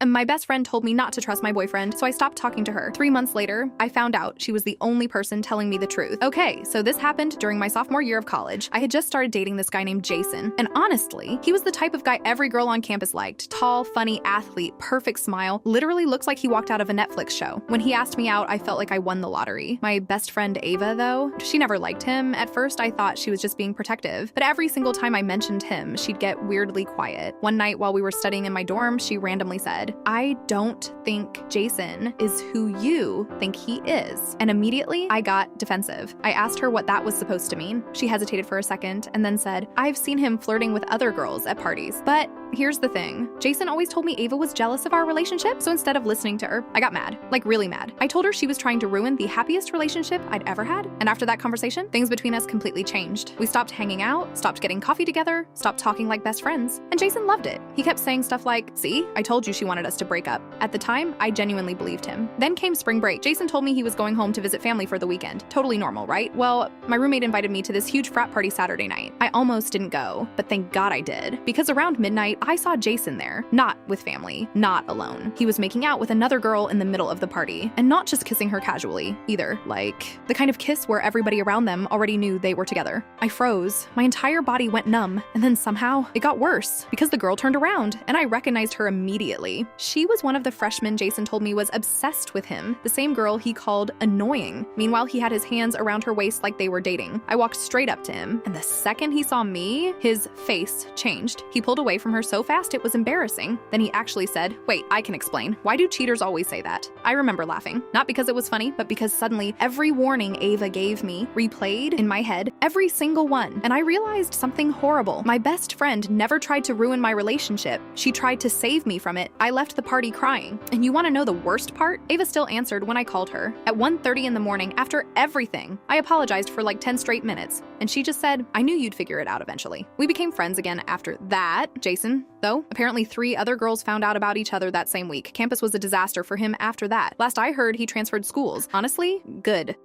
And my best friend told me not to trust my boyfriend, so I stopped talking to her. 3 months later, I found out she was the only person telling me the truth. Okay, so this happened during my sophomore year of college. I had just started dating this guy named Jason, and honestly, he was the type of guy every girl on campus liked. Tall, funny athlete, perfect smile, literally looks like he walked out of a Netflix show. When he asked me out, I felt like I won the lottery. My best friend Ava, though, she never liked him. At first, I thought she was just being protective, but every single time I mentioned him, she'd get weirdly quiet. One night while we were studying in my dorm, she randomly said, "I don't think Jason is who you think he is." And immediately, I got defensive. I asked her what that was supposed to mean. She hesitated for a second and then said, "I've seen him flirting with other girls at parties." But here's the thing. Jason always told me Ava was jealous of our relationship, so instead of listening to her, I got mad. Like really mad. I told her she was trying to ruin the happiest relationship I'd ever had, and after that conversation, things between us completely changed. We stopped hanging out, stopped getting coffee together, stopped talking like best friends, and Jason loved it. He kept saying stuff like, "See, I told you she wanted us to break up." At the time, I genuinely believed him. Then came spring break. Jason told me he was going home to visit family for the weekend. Totally normal, right? Well, my roommate invited me to this huge frat party Saturday night. I almost didn't go, but thank God I did, because around midnight, I saw Jason there, not with family, not alone. He was making out with another girl in the middle of the party, and not just kissing her casually, either. Like, the kind of kiss where everybody around them already knew they were together. I froze. My entire body went numb, and then somehow, it got worse, because the girl turned around, and I recognized her immediately. She was one of the freshmen Jason told me was obsessed with him, the same girl he called annoying. Meanwhile, he had his hands around her waist like they were dating. I walked straight up to him, and the second he saw me, his face changed. He pulled away from her so fast it was embarrassing. Then he actually said, "Wait, I can explain. Why do cheaters always say that?" I remember laughing, not because it was funny, but because suddenly every warning Ava gave me replayed in my head, every single one, and I realized something horrible. My best friend never tried to ruin my relationship. She tried to save me from it. I left the party crying. And you want to know the worst part? Ava still answered when I called her. At 1:30 in the morning, after everything, I apologized for like 10 straight minutes, and she just said, "I knew you'd figure it out eventually." We became friends again after that. Jason, though, apparently 3 other girls found out about each other that same week. Campus was a disaster for him after that. Last I heard, he transferred schools. Honestly, good.